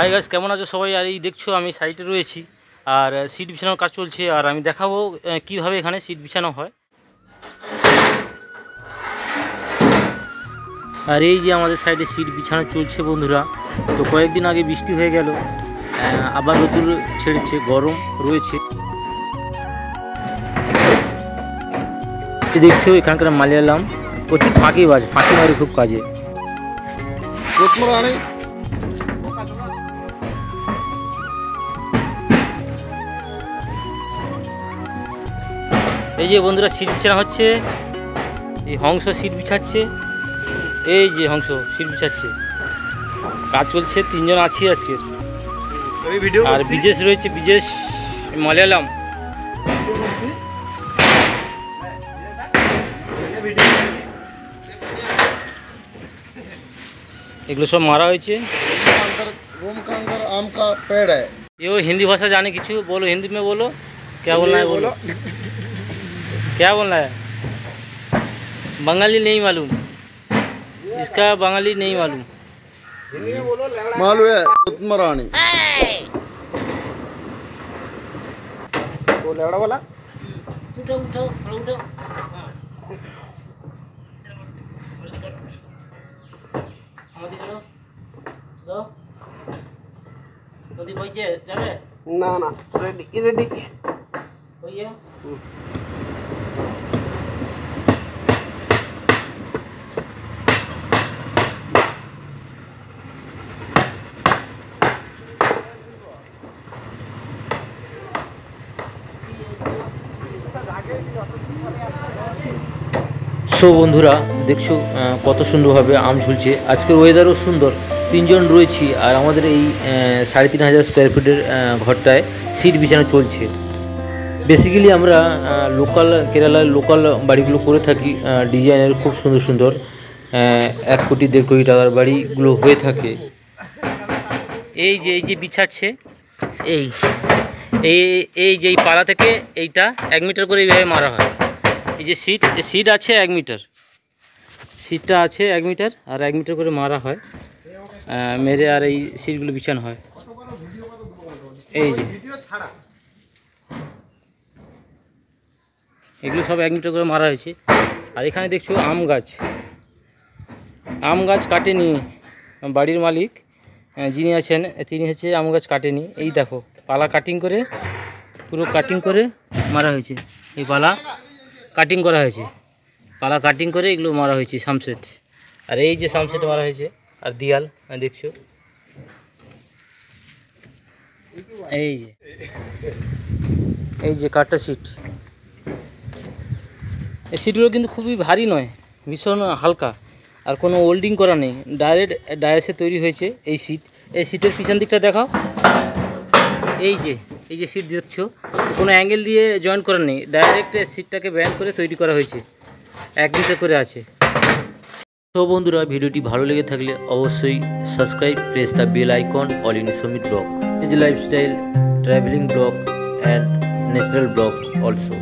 Hi guys, কেমন আছো সবাই? আর এই দেখছো আমি সাইটে রয়েছি আর সিট বিছানোর কাজ চলছে আর আমি দেখাবো কিভাবে এখানে সিট বিছানো হয়। আর এই যে আমাদের সাইডে সিট বিছানো চলছে বন্ধুরা। তো কয়েকদিন আগে বৃষ্টি হয়ে গেল, আবার রোদ্দুর ছেড়েছে, গরম রয়েছে। দেখছো এখানকার মালিয়ালাম প্রচুর ফাঁকি মারে খুব কাজে। এই যে বন্ধুরা সিট বিছানো হচ্ছে, এই হংস সিট বিছাচ্ছে, এই যে হংস সিট বিছাচ্ছে, কাজ চলছে। তিনজন আছি আজকে। আর বিজেশ রয়েছে, বিজেশ মালিয়ালাম। এগুলো সব মারা হয়েছে। आम का पेड़ है। ये हिंदी भाषा जाने किचु बोलो, हिंदी में बोलो, क्या बोलना है बोलो। क्या बोलना है? बंगाली नहीं मालूम, इसका बंगाली नहीं मालूम। मालूम है उत्तमरानी वो लेवड़ा वाला। उठो उठो उठो। नदी पहुंचे चले ना ना रेडी रेडी भैया। সো বন্ধুরা দেখছো কত সুন্দরভাবে আম ঝুলছে। আজকের ওয়েদারও সুন্দর, তিনজন রয়েছি আর আমাদের এই 3500 স্কোয়ার ফিটের ঘরটায় সিট বিছানো চলছে। বেসিক্যালি আমরা লোকাল কেরালার লোকাল বাড়িগুলো করে থাকি, ডিজাইনের খুব সুন্দর সুন্দর 1 কোটি 1.5 কোটি টাকার বাড়িগুলো হয়ে থাকে। এই যে বিছাচ্ছে, এই এই এই যে পাড়া থেকে এইটা 1 মিটার করে এইভাবে মারা হয়। এই যে সিট আছে 1 মিটার, সিটটা আছে 1 মিটার আর 1 মিটার করে মারা হয়, মেরে আর এই সিটগুলো বিছানো হয়। এই যে এগুলো সব 1 মিটার করে মারা হয়েছে। আর এখানে দেখছো আম গাছ কাটেনি বাড়ির মালিক যিনি আছেন, তিনি হচ্ছে আম গাছ কাটেনি। এই দেখো পালা কাটিং করে, পুরো কাটিং করে মারা হয়েছে। এই পালা কাটিং করা হয়েছে, পালা কাটিং করে এগুলো মারা হয়েছে সামসেট। আর এই যে সামসেট মারা হয়েছে আর দিয়াল দেখছো। এই যে কাঠটা সিট, এই সিটগুলো কিন্তু খুবই ভারী নয়, ভীষণ হালকা আর কোনো ওল্ডিং করা নেই, ডাইরেক্ট ডায়াসে তৈরি হয়েছে এই সিট। এই সিটের পিছন দিকটা দেখাও। এই যে সিট দেখছো, কোনো অ্যাঙ্গেল দিয়ে জয়েন করা নেই, ডাইরেক্ট সিটটাকে ব্যান্ড করে তৈরি করা হয়েছে, 1 মিটার করে আছে। তো বন্ধুরা ভিডিওটি ভালো লেগে থাকলে অবশ্যই subscribe, press the bell icon. All in Sumit blog is lifestyle, travelling blog and natural blog also.